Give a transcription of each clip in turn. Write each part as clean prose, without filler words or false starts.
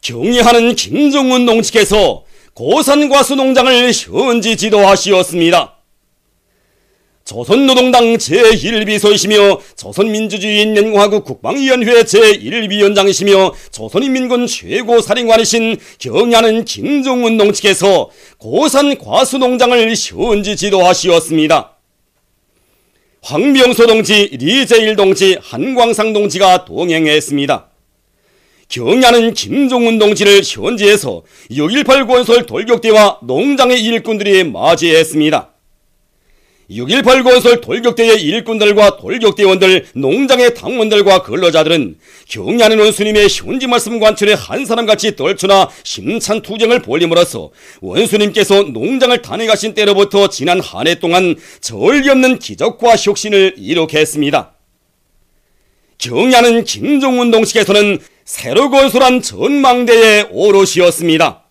경의하는 김정은 동지께서 고산과수 농장을 현지 지도하시었습니다. 조선노동당 제1비서이시며 조선민주주의인연공화국 국방위원회 제1위원장이시며 조선인민군 최고사령관이신 경의하는 김정은 동지께서 고산과수농장을 현지 지도하시었습니다. 황명소 동지, 리제일 동지, 한광상 동지가 동행했습니다. 경의하는 김정은 동지를 현지에서 6.18 건설 돌격대와 농장의 일꾼들이 맞이했습니다. 6.18 건설 돌격대의 일꾼들과 돌격대원들, 농장의 당원들과 근로자들은 경의하는 원수님의 현지 말씀 관철에 한 사람같이 떨쳐나 심찬 투쟁을 벌임으로써 원수님께서 농장을 단행하신 때로부터 지난 한 해 동안 절리 없는 기적과 혁신을 이룩했습니다. 경의하는 김정은 동지께서는 새로 건설한 전망대에 오롯이었습니다.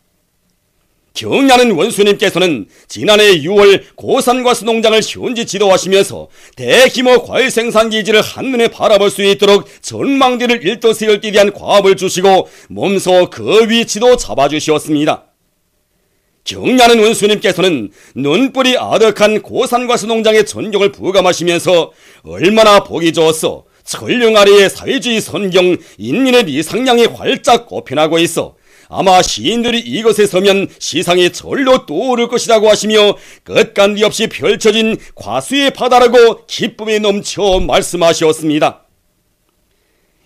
경의하는 원수님께서는 지난해 6월 고산과수 농장을 현지 지도하시면서 대규모 과일 생산 기지를 한눈에 바라볼 수 있도록 전망대를 일도세울기 위한 과업을 주시고 몸소 그 위치도 잡아주시었습니다. 경의하는 원수님께서는 눈뿌리 아득한 고산과수 농장의 전경을 부감하시면서 얼마나 보기 좋았어, 천령 아래의 사회주의 선경, 인민의 리상량이 활짝 꽃피나고 있어 아마 시인들이 이것에 서면 시상이 절로 떠오를 것이라고 하시며 끝간디 없이 펼쳐진 과수의 바다라고 기쁨에 넘쳐 말씀하셨습니다.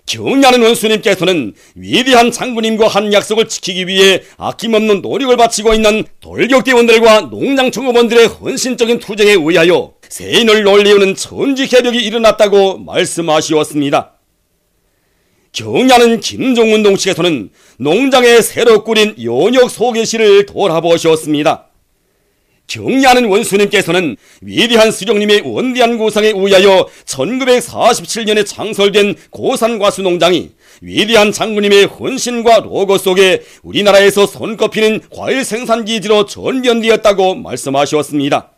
경의하는 원수님께서는 위대한 장군님과 한 약속을 지키기 위해 아낌없는 노력을 바치고 있는 돌격대원들과 농장 종업원들의 헌신적인 투쟁에 의하여 세인을 놀리우는 천지개벽이 일어났다고 말씀하시었습니다. 경의하는 김정은 동지께서는 농장에 새로 꾸린 연역 소개시를 돌아보셨습니다. 경의하는 원수님께서는 위대한 수령님의 원대한 구상에 의하여 1947년에 창설된 고산과수 농장이 위대한 장군님의 헌신과 로고 속에 우리나라에서 손꼽히는 과일 생산기지로 전변되었다고 말씀하셨습니다.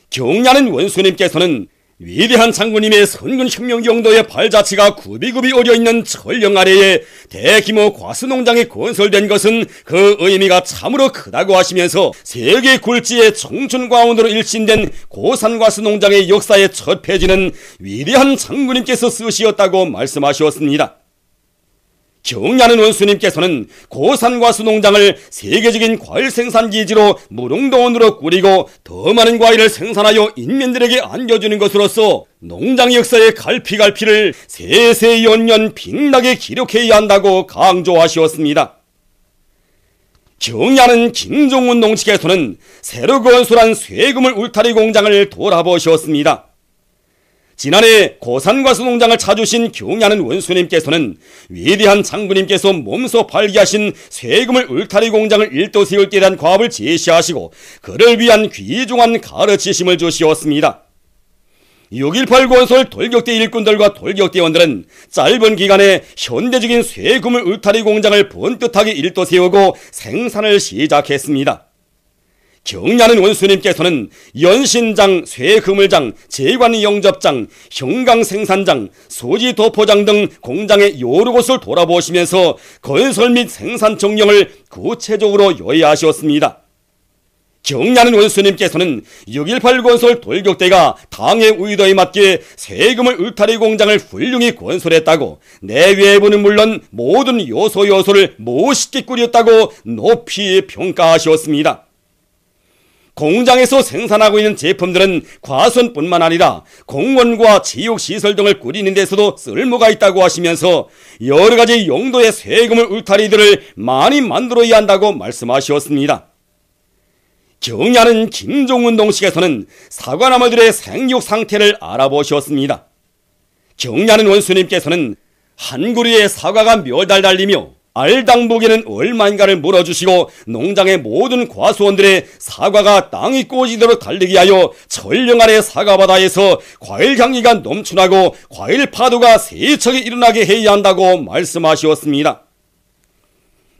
경의하는 원수님께서는 위대한 장군님의 선근혁명 용도의 발자취가 굽이굽이 어려있는 천령 아래에 대규모 과수농장이 건설된 것은 그 의미가 참으로 크다고 하시면서 세계 굴지의 청춘과운으로 일신된 고산과수농장의 역사의 첫 페이지는 위대한 장군님께서 쓰시었다고 말씀하셨습니다. 경의하는 원수님께서는 고산과수 농장을 세계적인 과일 생산기지로 무릉도원으로 꾸리고 더 많은 과일을 생산하여 인민들에게 안겨주는 것으로서 농장 역사의 갈피갈피를 세세연년 빛나게 기록해야 한다고 강조하시었습니다. 경의하는 김정은 동지께서는 새로 건설한 쇠그물 울타리 공장을 돌아보셨습니다. 지난해 고산과수 농장을 찾으신 경의하는 원수님께서는 위대한 장군님께서 몸소 발기하신 쇠금을 울타리 공장을 일도 세울 때에 대한 과업을 제시하시고 그를 위한 귀중한 가르치심을 주시었습니다. 6.18 건설 돌격대 일꾼들과 돌격대원들은 짧은 기간에 현대적인 쇠그물 울타리 공장을 번듯하게 일도 세우고 생산을 시작했습니다. 경의하는 원수님께서는 연신장, 쇠그물장, 제관영접장, 형강생산장, 소지도포장 등 공장의 여러 곳을 돌아보시면서 건설 및 생산 정령을 구체적으로 요해하셨습니다. 경의하는 원수님께서는 6.18 건설 돌격대가 당의 의도에 맞게 쇠그물 울타리 공장을 훌륭히 건설했다고, 내외부는 물론 모든 요소를 멋있게 꾸렸다고 높이 평가하셨습니다. 공장에서 생산하고 있는 제품들은 과수원뿐만 아니라 공원과 지육시설 등을 꾸리는 데서도 쓸모가 있다고 하시면서 여러가지 용도의 쇠그물 울타리들을 많이 만들어야 한다고 말씀하셨습니다. 경의하는 김정은 동지께서는 사과나무들의 생육 상태를 알아보셨습니다. 경의하는 원수님께서는 한 그루의 사과가 몇 달 달리며 알당무게는 얼마인가를 물어주시고 농장의 모든 과수원들의 사과가 땅이 꼬지도록 달리게 하여 천령 아래 사과바다에서 과일 향기가 넘쳐나고 과일 파도가 세차게 일어나게 해야 한다고 말씀하셨습니다.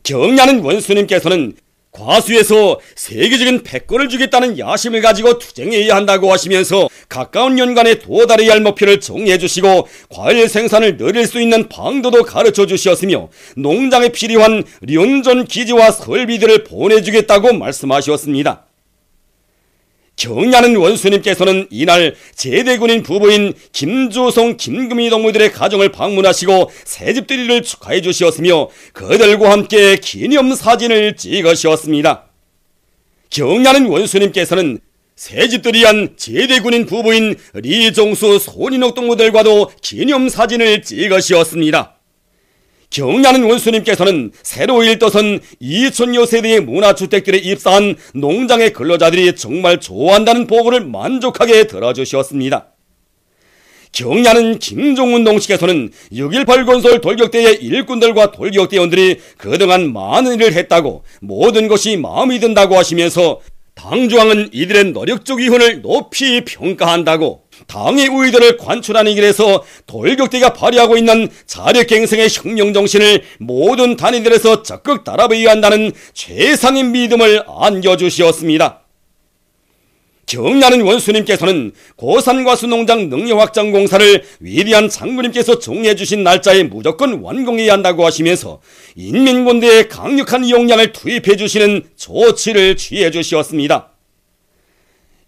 경의하는 원수님께서는 과수에서 세계적인 패권을 주겠다는 야심을 가지고 투쟁해야 한다고 하시면서 가까운 연간에 도달해야 할 목표를 정리해 주시고 과일 생산을 늘릴 수 있는 방도도 가르쳐 주셨으며 농장에 필요한 련전 기지와 설비들을 보내주겠다고 말씀하셨습니다. 경냐는 원수님께서는 이날 제대군인 부부인 김주성, 김금희 동무들의 가정을 방문하시고 새집들이를 축하해 주셨으며 그들과 함께 기념사진을 찍으셨습니다. 경냐는 원수님께서는 새집들이한 제대군인 부부인 리종수, 손인옥 동무들과도 기념사진을 찍으셨습니다. 경냐는 원수님께서는 새로 일떠선 2000여 세대의 문화주택들에 입사한 농장의 근로자들이 정말 좋아한다는 보고를 만족하게 들어주셨습니다. 경냐는 김종운 동식에서는 6.18 건설 돌격대의 일꾼들과 돌격대원들이 그동안 많은 일을 했다고 모든 것이 마음이 든다고 하시면서 당중앙은 이들의 노력적 위훈을 높이 평가한다고 당의 우위들을 관출하는 길에서 돌격대가 발휘하고 있는 자력갱생의 혁명정신을 모든 단위들에서 적극 따라봐야 한다는 최상의 믿음을 안겨주시었습니다. 경냐는 원수님께서는 고산과수농장 능력확장 공사를 위대한 장군님께서 정해주신 날짜에 무조건 완공해야 한다고 하시면서 인민군대에 강력한 역량을 투입해 주시는 조치를 취해 주시었습니다.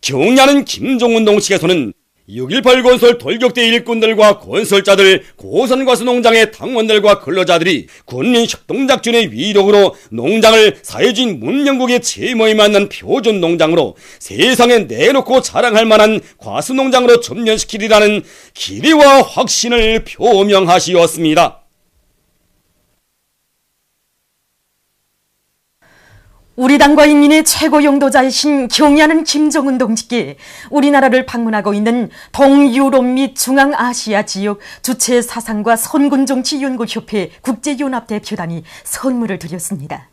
경냐는 김종운 동식에서는 6.18 건설 돌격대 일꾼들과 건설자들, 고산과수농장의 당원들과 근로자들이 군민협동작전의 위력으로 농장을 사회주의 문명국의 제모에 맞는 표준 농장으로 세상에 내놓고 자랑할 만한 과수농장으로 전면시키리라는 기대와 확신을 표명하시었습니다. 우리 당과 인민의 최고 용도자이신 경야는 김정은 동지께 우리나라를 방문하고 있는 동유럽 및 중앙아시아 지역 주체 사상과 선군정치연구협회 국제연합대표단이 선물을 드렸습니다.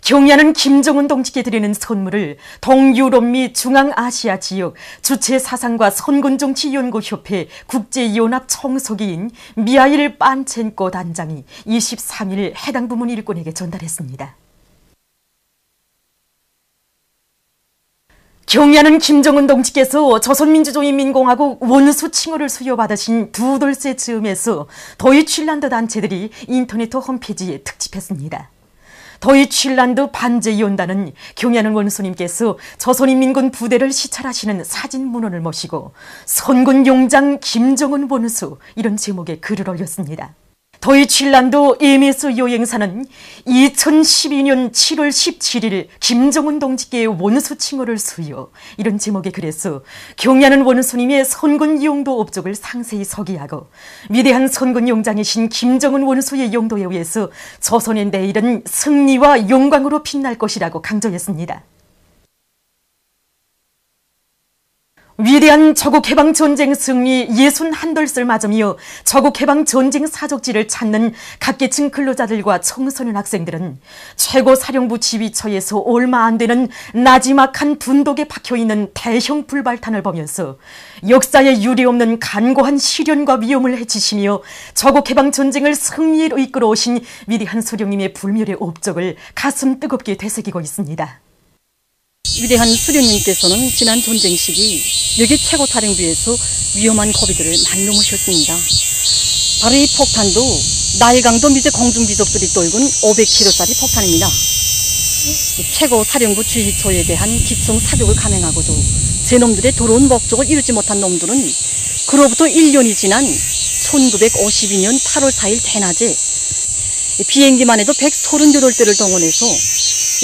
경야는 김정은 동지께 드리는 선물을 동유럽 및 중앙아시아 지역 주체 사상과 선군정치연구협회 국제연합 총서기인 미하일 반첸코 단장이 23일 해당 부문 일꾼에게 전달했습니다. 경야는 김정은 동지께서 조선민주주의인민공화국 원수 칭호를 수여받으신 두 돌세 즈음에서 도이칠란드 단체들이 인터넷 홈페이지에 특집했습니다. 도이칠란드 반제연단은 경야는 원수님께서 조선인민군 부대를 시찰하시는 사진 문헌을 모시고 선군 용장 김정은 원수 이런 제목의 글을 올렸습니다. 도이칠란드 MS 여행사는 2012년 7월 17일 김정은 동지께 원수 칭호를 수여 이런 제목의 글에서 경야는 원수님의 선군 용도 업적을 상세히 소개하고 위대한 선군 용장이신 김정은 원수의 용도에 의해서 조선의 내일은 승리와 영광으로 빛날 것이라고 강조했습니다. 위대한 조국해방전쟁 승리 61돌을 맞으며 조국해방전쟁 사족지를 찾는 각계층 근로자들과 청소년 학생들은 최고사령부 지휘처에서 얼마 안 되는 나지막한 둔독에 박혀있는 대형 불발탄을 보면서 역사에 유례없는 간고한 시련과 위험을 헤치시며 조국해방전쟁을 승리에 이끌어 오신 위대한 수령님의 불멸의 업적을 가슴 뜨겁게 되새기고 있습니다. 위대한 수령님께서는 지난 전쟁 시기 여기 최고사령부에서 위험한 고비들을 많이 넘으셨습니다. 바로 이 폭탄도 나일강도 밑에 공중비속들이 떨군 500kg짜리 폭탄입니다. 최고사령부 주휘처에 대한 기총 사격을 감행하고도 제 놈들의 더러운 목적을 이루지 못한 놈들은 그로부터 1년이 지난 1952년 8월 4일 대낮에 비행기만 해도 138대를 동원해서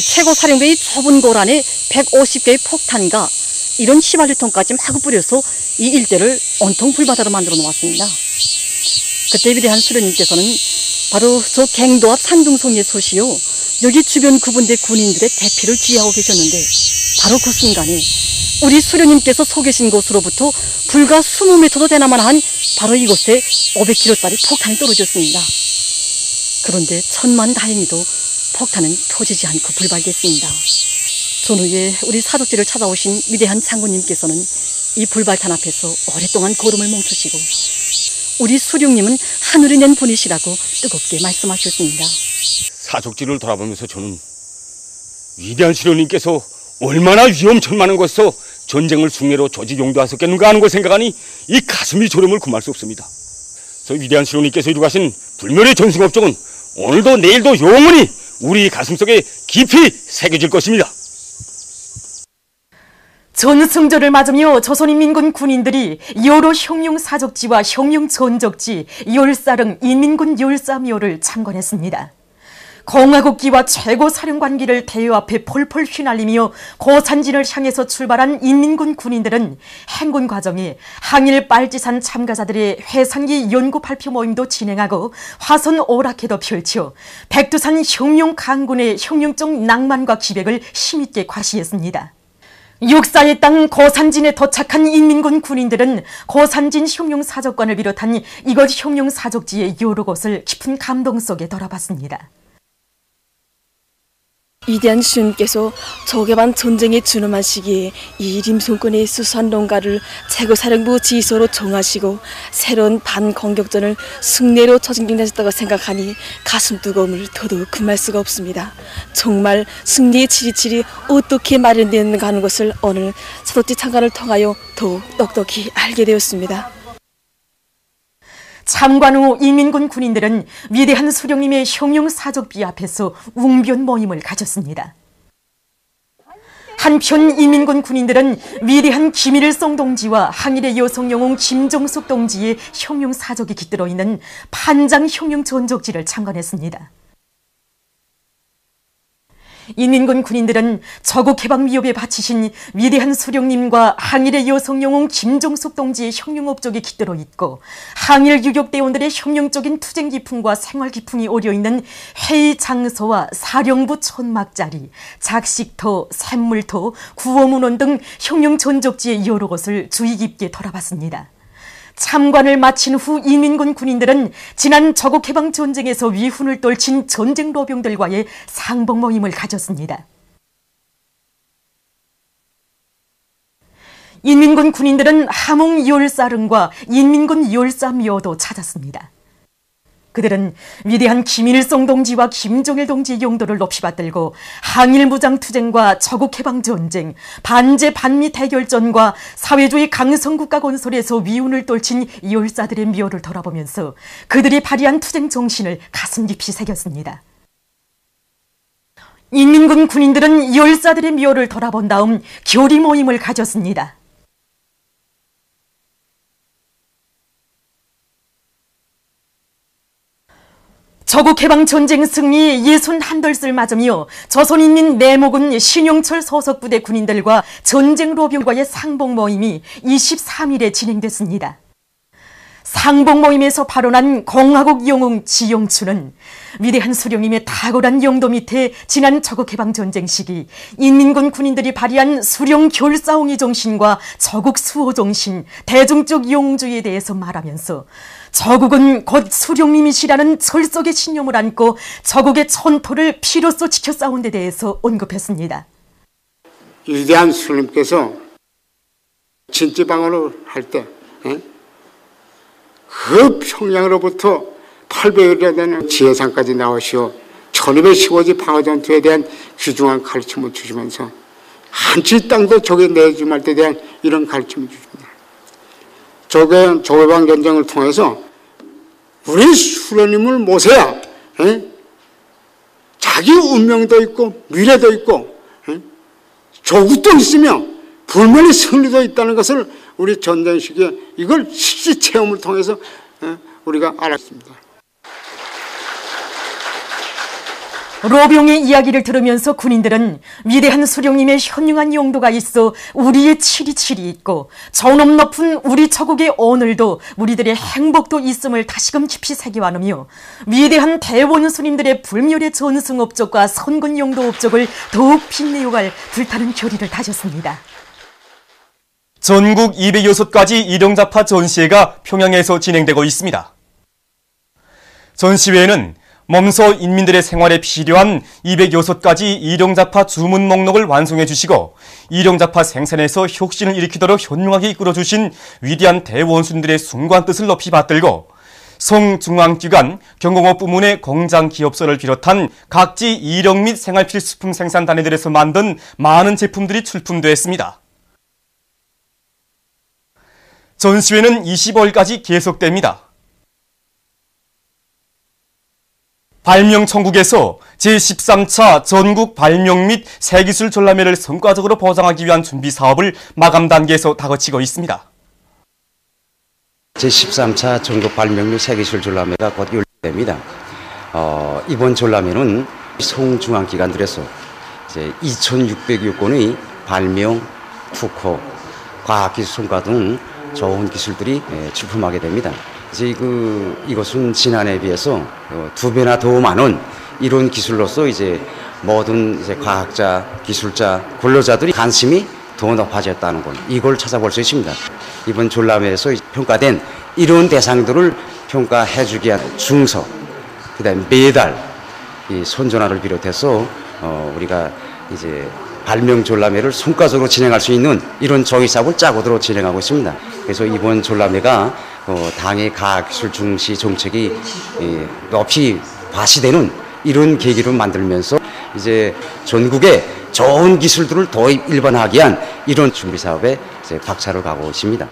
최고사령부의 좁은 골 안에 150개의 폭탄과 이런 휘발유통까지 마구 뿌려서 이 일대를 온통 불바다로 만들어 놓았습니다. 그때 위대한 수령님께서는 바로 저 갱도 앞 산둥성의 소시요 여기 주변 구분대 군인들의 대피를 지휘하고 계셨는데 바로 그 순간에 우리 수령님께서 서 계신 곳으로부터 불과 20m도 되나만 한 바로 이곳에 500kg짜리 폭탄이 떨어졌습니다. 그런데 천만다행히도 폭탄은 터지지 않고 불발됐습니다. 전후에 우리 사족지를 찾아오신 위대한 장군님께서는 이 불발탄 앞에서 오랫동안 걸음을 멈추시고 우리 수령님은 하늘이 낸 분이시라고 뜨겁게 말씀하셨습니다. 사족지를 돌아보면서 저는 위대한 수령님께서 얼마나 위험천만한 것에서 전쟁을 숭례로 조직 용도하셨겠는가 하는 걸 생각하니 이 가슴이 졸음을 금할 수 없습니다. 저 위대한 수령님께서 이루가신 불멸의 전승업적은 오늘도 내일도 영원히 우리 가슴속에 깊이 새겨질 것입니다. 전승절을 맞으며 조선인민군 군인들이 여러 형용 사적지와 형용 전적지, 열사릉 인민군 열사묘를 참관했습니다. 공화국기와 최고 사령관기를 대여 앞에 폴폴 휘날리며 고산진을 향해서 출발한 인민군 군인들은 행군 과정에 항일 빨치산 참가자들의 회상기 연구 발표 모임도 진행하고 화선 오락회도 펼쳐 백두산 혁명 강군의 혁명적 낭만과 기백을 힘있게 과시했습니다. 육사의 땅 고산진에 도착한 인민군 군인들은 고산진 혁명사적관을 비롯한 이곳 혁명사적지의 여러 곳을 깊은 감동 속에 돌아봤습니다. 위대한 주님께서 저개반 전쟁에 준엄한 시기에 이 림손권의 수수한 농가를 최고사령부 지휘소로 정하시고 새로운 반공격전을 승리로 처진하셨다고 생각하니 가슴 뜨거움을 더더욱 금할 수가 없습니다. 정말 승리의 지리칠이 어떻게 마련되는가 하는 것을 오늘 사독지 참관을 통하여 더욱 똑똑히 알게 되었습니다. 참관 후 인민군 군인들은 위대한 수령님의 혁명사적비 앞에서 웅변 모임을 가졌습니다. 한편 인민군 군인들은 위대한 김일성 동지와 항일의 여성 영웅 김정숙 동지의 혁명사적이 깃들어 있는 판장 혁명전적지를 참관했습니다. 인민군 군인들은 저국해방 위협에 바치신 위대한 수령님과 항일의 여성 영웅 김정숙 동지의 혁명업적이 깃들어 있고 항일 유격대원들의 혁명적인 투쟁 기풍과 생활 기풍이 어려있는 회의 장소와 사령부 천막자리, 작식터, 샘물터, 구호문원 등 혁명 전적지의 여러 곳을 주의 깊게 돌아봤습니다. 참관을 마친 후 인민군 군인들은 지난 저국해방전쟁에서 위훈을 떨친 전쟁 로병들과의 상봉 모임을 가졌습니다. 인민군 군인들은 함흥 열사릉과 인민군 열사묘도 찾았습니다. 그들은 위대한 김일성 동지와 김정일 동지의 용도를 높이 받들고 항일 무장투쟁과 저국해방전쟁, 반제 반미 대결전과 사회주의 강성국가 건설에서 위운을 떨친 열사들의 묘를 돌아보면서 그들이 발휘한 투쟁 정신을 가슴 깊이 새겼습니다. 인민군 군인들은 열사들의 묘를 돌아본 다음 교리 모임을 가졌습니다. 저국해방전쟁 승리 61덜을 맞으며 조선인민 내목은 신용철 소속부대 군인들과 전쟁 로병과의 상봉 모임이 23일에 진행됐습니다. 상봉 모임에서 발언한 공화국 영웅 지영춘은 위대한 수령님의 탁월한 용도 밑에 지난 저국해방전쟁 시기 인민군 군인들이 발휘한 수령 결사옹의 정신과 저국 수호 정신, 대중적 영웅주의에 대해서 말하면서 저국은 곧 수령님이시라는 철석의 신념을 안고 저국의 천토를 피로써 지켜 싸운 데 대해서 언급했습니다. 위대한 수령님께서 진지방어를 할 때 그 평양으로부터 800여리나 되는 지해산까지 나오시어 1215지 방어전투에 대한 귀중한 가르침을 주시면서 한치 땅도 적에 내주지 말 때 대한 이런 가르침을 주십니다. 저개방 전쟁을 통해서 우리 수령님을 모셔야 자기 운명도 있고 미래도 있고 조국도 있으며 불멸의 승리도 있다는 것을 우리 전쟁 시기에 이걸 실제 체험을 통해서 우리가 알았습니다. 로병의 이야기를 들으면서 군인들은 위대한 수령님의 현명한 용도가 있어 우리의 칠이칠이 있고 저놈 높은 우리 저국의 오늘도 우리들의 행복도 있음을 다시금 깊이 새겨안으며 위대한 대원수님들의 불멸의 전승업적과 선군 용도 업적을 더욱 빛내어갈 불타는 결의를 다졌습니다. 전국 206가지 일용잡화 전시회가 평양에서 진행되고 있습니다. 전시회에는 몸소 인민들의 생활에 필요한 206가지 일용잡화 주문 목록을 완성해 주시고 일용잡화 생산에서 혁신을 일으키도록 현명하게 이끌어주신 위대한 대원수님들의 숭고한 뜻을 높이 받들고 송중앙기관, 경공업 부문의 공장 기업소를 비롯한 각지 일용 및 생활필수품 생산 단위들에서 만든 많은 제품들이 출품됐습니다. 전시회는 25일까지 계속됩니다. 발명천국에서 제13차 전국 발명 및 새기술 전람회를 성과적으로 보장하기 위한 준비 사업을 마감 단계에서 다그치고 있습니다. 제13차 전국 발명 및 새기술 전람회가 곧 열립니다. 이번 전람회는 송중앙기관들에서 이제 2,600여 건의 발명, 특허, 과학기술 성과 등 좋은 기술들이 출품하게 됩니다. 이제 이것은 지난해에 비해서 2배나 더 많은 이런 기술로서 이제 모든 이제 과학자, 기술자, 근로자들이 관심이 더 높아졌다는 것, 이걸 찾아볼 수 있습니다. 이번 전람회에서 평가된 이런 대상들을 평가해주기 위한 증서, 그다음에 메달, 이 손전화를 비롯해서 우리가 이제 발명 전람회를 성과적으로 진행할 수 있는 이런 정의 사업을 짜고도록 진행하고 있습니다. 그래서 이번 전람회가 당의 과학기술 중시 정책이 높이 과시되는 이런 계기로 만들면서 이제 전국에 좋은 기술들을 도입 일반화하기 위한 이런 준비 사업에 이제 박차를 가고 있습니다.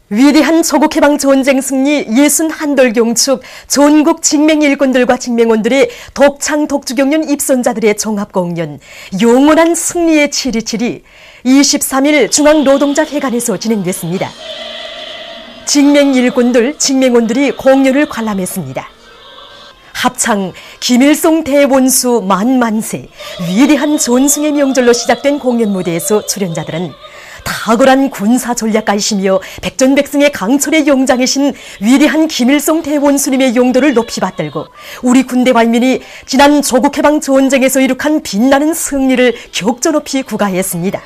위대한 조국해방 전쟁 승리 61돌 경축 전국 직맹 일꾼들과 직맹원들의 독창 독주경륜 입선자들의 종합공연 영원한 승리의 7.27이 23일 중앙노동자회관에서 진행됐습니다. 직맹 일꾼들, 직맹원들이 공연을 관람했습니다. 합창 김일성 대원수 만만세 위대한 전승의 명절로 시작된 공연 무대에서 출연자들은 탁월한 군사 전략가이시며 백전백승의 강철의 용장이신 위대한 김일성 대원수님의 용도를 높이 받들고 우리 군대와 인민이 지난 조국해방 전쟁에서 이룩한 빛나는 승리를 격조 높이 구가했습니다.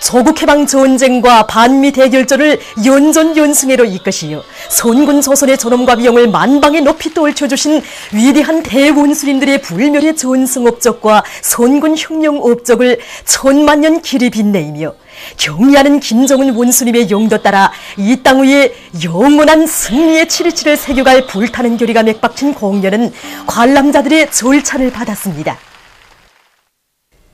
조국해방 전쟁과 반미 대결전을 연전연승회로 이끄시어 선군 조선의 존엄과 위용을 만방에 높이 떨쳐주신 위대한 대원수님들의 불멸의 전승 업적과 선군 혁명 업적을 천만년 길이 빛내이며 경의하는 김정은 원수님의 용도 따라 이 땅 위에 영원한 승리의 7.27을 새겨갈 불타는 교리가 맥박힌 공연은 관람자들의 절찬을 받았습니다.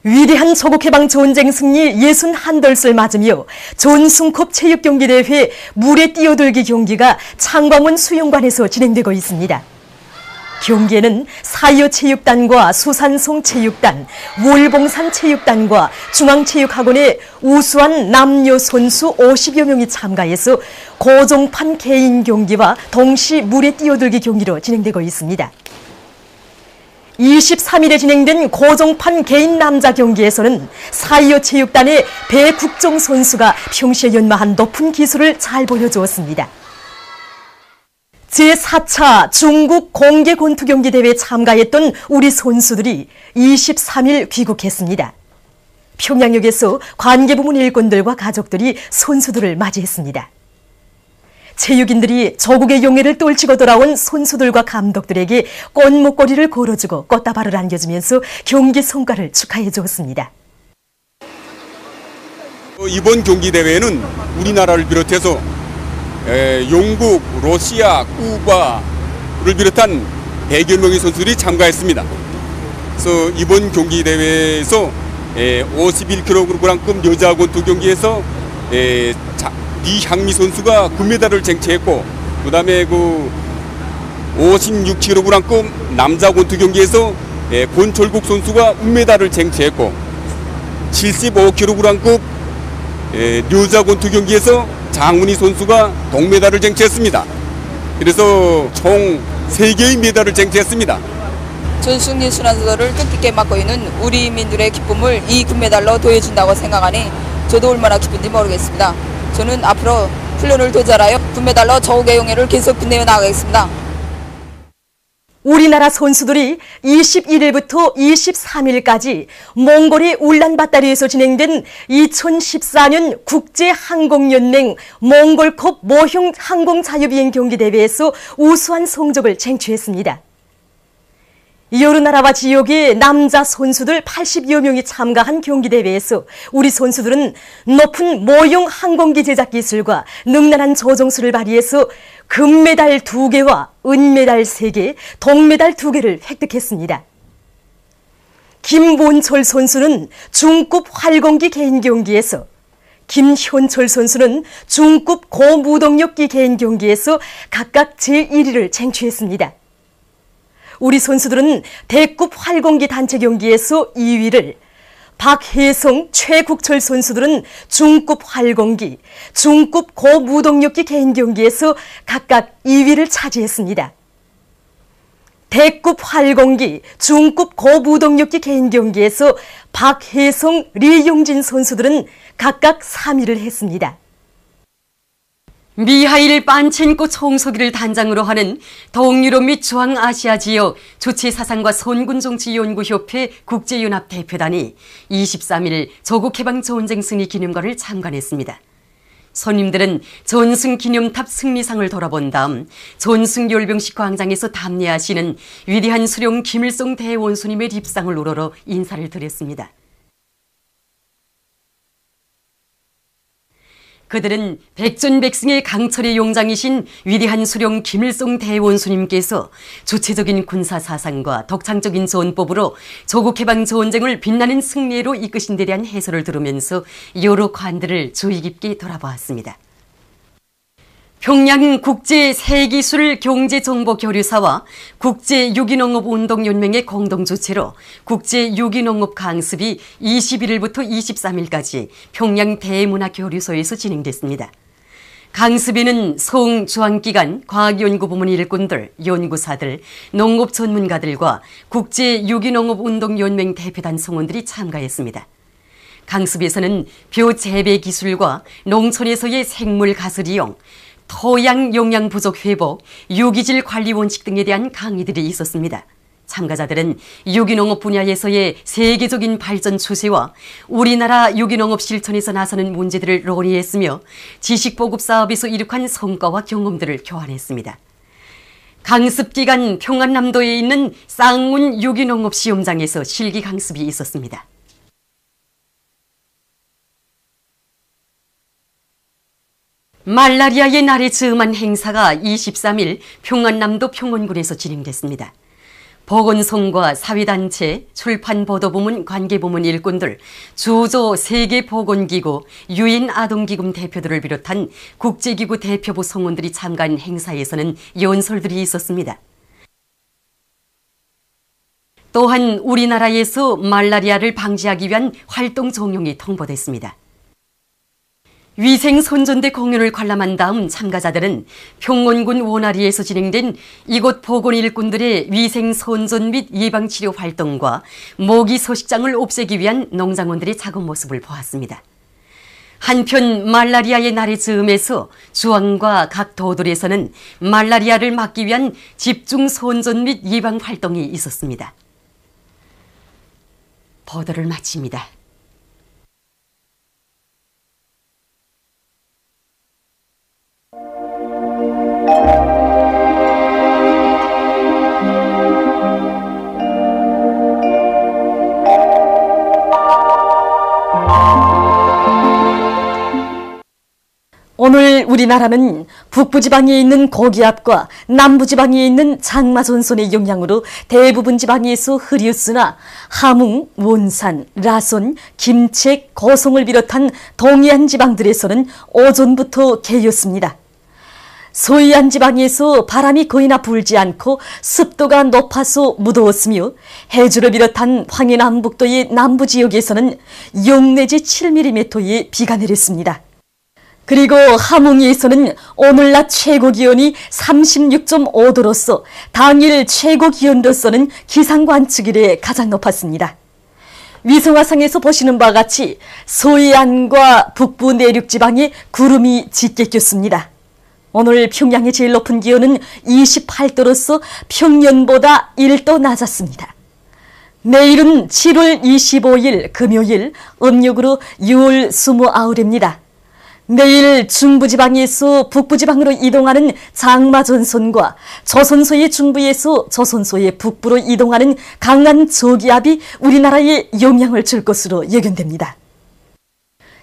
위대한 조국해방 전쟁 승리 61돌을 맞으며 전승컵 체육경기대회 물에 뛰어들기 경기가 창광원 수영관에서 진행되고 있습니다. 경기에는 사여체육단과 수산송체육단, 월봉산체육단과 중앙체육학원의 우수한 남녀 선수 50여 명이 참가해서 고종판 개인 경기와 동시 물에 뛰어들기 경기로 진행되고 있습니다. 23일에 진행된 고종판 개인 남자 경기에서는 사이어체육단의 배국종 선수가 평시에 연마한 높은 기술을 잘 보여주었습니다. 제4차 중국 공개 권투 경기 대회에 참가했던 우리 선수들이 23일 귀국했습니다. 평양역에서 관계부문 일꾼들과 가족들이 선수들을 맞이했습니다. 체육인들이 조국의 용해를 떨치고 돌아온 선수들과 감독들에게 꽃목걸이를 걸어주고 꽃다발을 안겨주면서 경기 성과를 축하해 주었습니다. 이번 경기 대회는 우리나라를 비롯해서 영국, 러시아, 쿠바를 비롯한 100여 명의 선수들이 참가했습니다. 그래서 이번 경기 대회에서 51kg급 여자 권투 경기에서 이향미 선수가 금메달을 쟁취했고, 그 다음에 56kg급 남자 권투 경기에서 권철국 선수가 은메달을 쟁취했고, 75kg급 여자 권투 경기에서 장훈희 선수가 동메달을 쟁취했습니다. 그래서 총 3개의 메달을 쟁취했습니다. 전승리 순환선을 뜻깊게 맡고 있는 우리 민들의 기쁨을 이 금메달로 더해준다고 생각하니 저도 얼마나 기쁜지 모르겠습니다. 저는 앞으로 훈련을 더 잘하여 금메달로 조국의 용해를 계속 빛내어 나가겠습니다. 우리나라 선수들이 21일부터 23일까지 몽골의 울란바타르에서 진행된 2014년 국제항공연맹 몽골컵 모형 항공자유비행 경기대회에서 우수한 성적을 쟁취했습니다. 여러 나라와 지역의 남자 선수들 80여 명이 참가한 경기대회에서 우리 선수들은 높은 모형 항공기 제작 기술과 능란한 조종수를 발휘해서 금메달 2개와 은메달 3개, 동메달 2개를 획득했습니다. 김본철 선수는 중급 활공기 개인 경기에서, 김현철 선수는 중급 고무동력기 개인 경기에서 각각 제1위를 쟁취했습니다. 우리 선수들은 대급 활공기 단체 경기에서 2위를, 박혜성, 최국철 선수들은 중급 활공기, 중급 고무동력기 개인 경기에서 각각 2위를 차지했습니다. 대급 활공기, 중급 고무동력기 개인 경기에서 박혜성, 리용진 선수들은 각각 3위를 했습니다. 미하일 판첸코 총서기를 단장으로 하는 동유럽 및 중앙아시아 지역 주체사상과 선군정치연구협회 국제연합 대표단이 23일 조국해방전쟁 승리 기념관을 참관했습니다. 손님들은 전승기념탑 승리상을 돌아본 다음 전승열병식 광장에서 담례하시는 위대한 수령 김일성 대원수님의 립상을 우러러 인사를 드렸습니다. 그들은 백전백승의 강철의 용장이신 위대한 수령 김일성 대원수님께서 주체적인 군사사상과 독창적인 전법으로 조국해방전쟁을 빛나는 승리로 이끄신 데 대한 해설을 들으면서 여러 관들을 주의 깊게 돌아보았습니다. 평양 국제세기술-경제정보교류사와 국제유기농업운동연맹의 공동주최로 국제유기농업 강습이 21일부터 23일까지 평양 대문화교류소에서 진행됐습니다. 강습에는 소흥중앙기관, 과학연구부문 일꾼들, 연구사들, 농업 전문가들과 국제유기농업운동연맹 대표단 성원들이 참가했습니다. 강습에서는 벼 재배 기술과 농촌에서의 생물 가설 이용, 토양 영양 부족 회복, 유기질 관리 원칙 등에 대한 강의들이 있었습니다. 참가자들은 유기농업 분야에서의 세계적인 발전 추세와 우리나라 유기농업 실천에서 나서는 문제들을 논의했으며 지식보급 사업에서 이룩한 성과와 경험들을 교환했습니다. 강습 기간 평안남도에 있는 쌍문 유기농업 시험장에서 실기 강습이 있었습니다. 말라리아의 날에 즈음한 행사가 23일 평안남도 평원군에서 진행됐습니다. 보건성과 사회단체, 출판보도부문, 관계부문 일꾼들, 주조 세계보건기구, 유엔아동기금 대표들을 비롯한 국제기구 대표부 성원들이 참가한 행사에서는 연설들이 있었습니다. 또한 우리나라에서 말라리아를 방지하기 위한 활동 종용이 통보됐습니다. 위생선전대 공연을 관람한 다음 참가자들은 평원군 원아리에서 진행된 이곳 보건일꾼들의 위생선전 및 예방치료 활동과 모기 서식장을 없애기 위한 농장원들의 작업 모습을 보았습니다. 한편 말라리아의 날의 즈음에서 주황과 각 도들에서는 말라리아를 막기 위한 집중 선전 및 예방 활동이 있었습니다. 보도를 마칩니다. 오늘 우리나라는 북부지방에 있는 고기압과 남부지방에 있는 장마전선의 영향으로 대부분 지방에서 흐렸으나 함흥, 원산, 라손, 김책, 고성을 비롯한 동해안 지방들에서는 오전부터 개였습니다. 서해안 지방에서 바람이 거의나 불지 않고 습도가 높아서 무더웠으며 해주를 비롯한 황해남북도의 남부 지역에서는 6 내지 7mm의 비가 내렸습니다. 그리고 함흥에서는 오늘 낮 최고 기온이 36.5도로서 당일 최고 기온으로서는 기상관측 이래 가장 높았습니다. 위성화상에서 보시는 바와 같이 서해안과 북부 내륙 지방에 구름이 짙게 꼈습니다. 오늘 평양의 제일 높은 기온은 28도로서 평년보다 1도 낮았습니다. 내일은 7월 25일 금요일, 음력으로 6월 29일입니다. 내일 중부지방에서 북부지방으로 이동하는 장마전선과 조선소의 중부에서 조선소의 북부로 이동하는 강한 저기압이 우리나라에 영향을 줄 것으로 예견됩니다.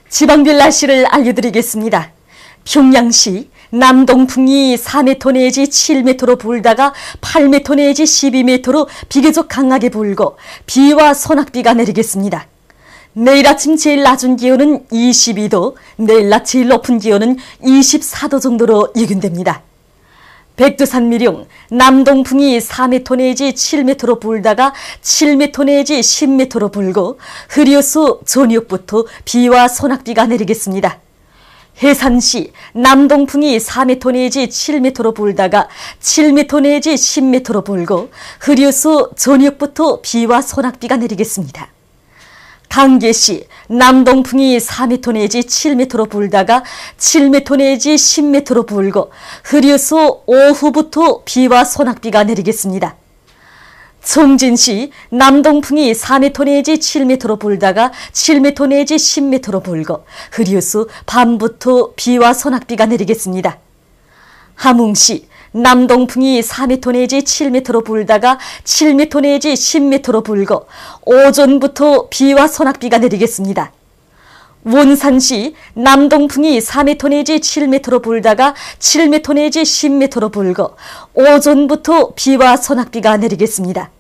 지방별 날씨를 알려드리겠습니다. 평양시 남동풍이 4m 내지 7m로 불다가 8m 내지 12m로 비교적 강하게 불고 비와 소낙비가 내리겠습니다. 내일 아침 제일 낮은 기온은 22도, 내일 낮 제일 높은 기온은 24도 정도로 예견됩니다. 백두산 미룡 남동풍이 4m 내지 7m로 불다가 7m 내지 10m로 불고 흐려서 저녁부터 비와 소낙비가 내리겠습니다. 해산시 남동풍이 4m 내지 7m로 불다가 7m 내지 10m로 불고 흐려서 저녁부터 비와 소낙비가 내리겠습니다. 강계시 남동풍이 4m 내지 7m로 불다가 7m 내지 10m로 불고 흐려서 오후부터 비와 소낙비가 내리겠습니다. 청진시 남동풍이 4m 내지 7m로 불다가 7m 내지 10m로 불고 흐려서 밤부터 비와 소낙비가 내리겠습니다. 함흥시 남동풍이 4m 내지 7m로 불다가 7m 내지 10m로 불고 오전부터 비와 소낙비가 내리겠습니다. 원산시 남동풍이 4m 내지 7m로 불다가 7m 내지 10m로 불고 오전부터 비와 소낙비가 내리겠습니다.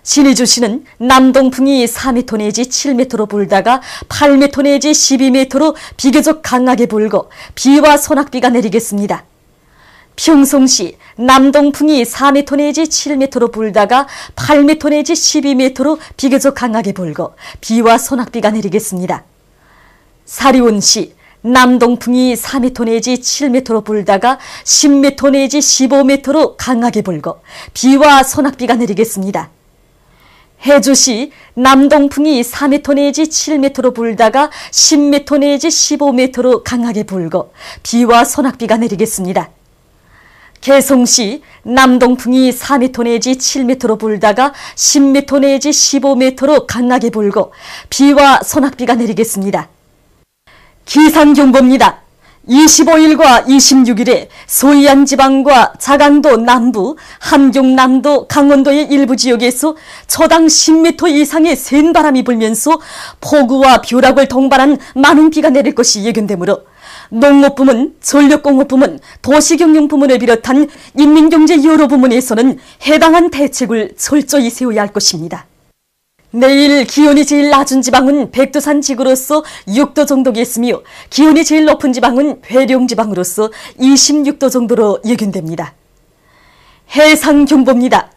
신의주시는 남동풍이 4m 내지 7m로 불다가 8m 내지 12m로 비교적 강하게 불고 비와 소낙비가 내리겠습니다. 평송시 남동풍이 4m 내지 7m로 불다가 8m 내지 12m로 비교적 강하게 불고 비와 소낙비가 내리겠습니다. 사리온시 남동풍이 4m 내지 7m로 불다가 10m 내지 15m로 강하게 불고 비와 소낙비가 내리겠습니다. 해주시 남동풍이 4m 내지 7m로 불다가 10m 내지 15m로 강하게 불고 비와 소낙비가 내리겠습니다. 개성시 남동풍이 4m 내지 7m로 불다가 10m 내지 15m로 강하게 불고 비와 소낙비가 내리겠습니다. 기상경보입니다. 25일과 26일에 소이안 지방과 자강도 남부, 함경남도, 강원도의 일부 지역에서 초당 10m 이상의 센 바람이 불면서 폭우와 벼락을 동반한 많은 비가 내릴 것이 예견되므로 농업부문, 전력공업부문, 도시경영부문을 비롯한 인민경제 여러 부문에서는 해당한 대책을 철저히 세워야 할 것입니다. 내일 기온이 제일 낮은 지방은 백두산 지구로서 6도 정도겠으며 기온이 제일 높은 지방은 회령 지방으로서 26도 정도로 예견됩니다. 해상경보입니다.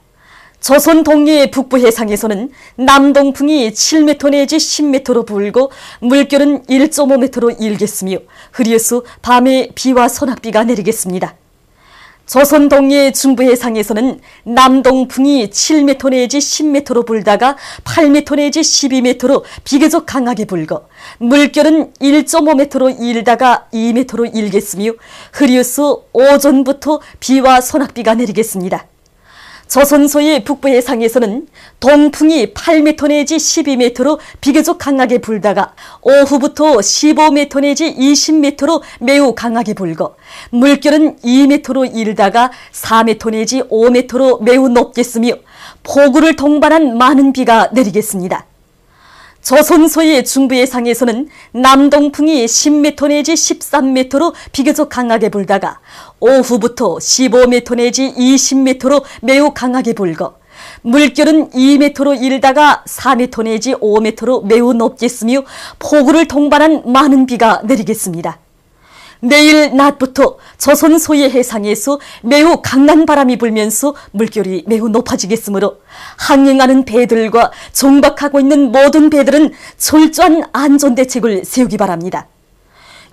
조선 동해 북부 해상에서는 남동풍이 7m 내지 10m로 불고 물결은 1.5m로 일겠으며 흐려서 밤에 비와 소낙비가 내리겠습니다. 조선 동해 중부 해상에서는 남동풍이 7m 내지 10m로 불다가 8m 내지 12m로 비교적 강하게 불고 물결은 1.5m로 일다가 2m로 일겠으며 흐려서 오전부터 비와 소낙비가 내리겠습니다. 조선소의 북부 해상에서는 동풍이 8m 내지 12m로 비교적 강하게 불다가 오후부터 15m 내지 20m로 매우 강하게 불고 물결은 2m로 일다가 4m 내지 5m로 매우 높겠으며 폭우를 동반한 많은 비가 내리겠습니다. 조선소의 중부 해상에서는 남동풍이 10m 내지 13m로 비교적 강하게 불다가 오후부터 15m 내지 20m로 매우 강하게 불고 물결은 2m로 일다가 4m 내지 5m로 매우 높겠으며 폭우를 동반한 많은 비가 내리겠습니다. 내일 낮부터 조선 소해 해상에서 매우 강한 바람이 불면서 물결이 매우 높아지겠으므로 항행하는 배들과 정박하고 있는 모든 배들은 철저한 안전대책을 세우기 바랍니다.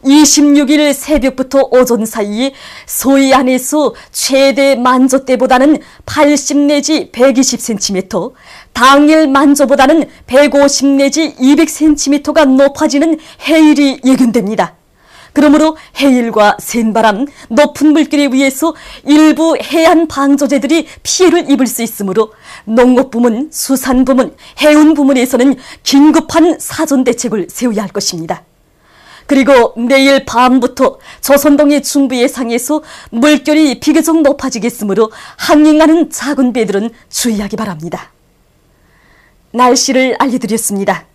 26일 새벽부터 오전 사이에 소해안에서 최대 만조 때보다는 80 내지 120cm, 당일 만조보다는 150 내지 200cm가 높아지는 해일이 예견됩니다. 그러므로 해일과 센바람, 높은 물결에 의해서 일부 해안 방조제들이 피해를 입을 수 있으므로 농업부문, 수산부문, 해운부문에서는 긴급한 사전대책을 세워야 할 것입니다. 그리고 내일 밤부터 조선동해 중부 해상에서 물결이 비교적 높아지겠으므로 항행하는 작은 배들은 주의하기 바랍니다. 날씨를 알려드렸습니다.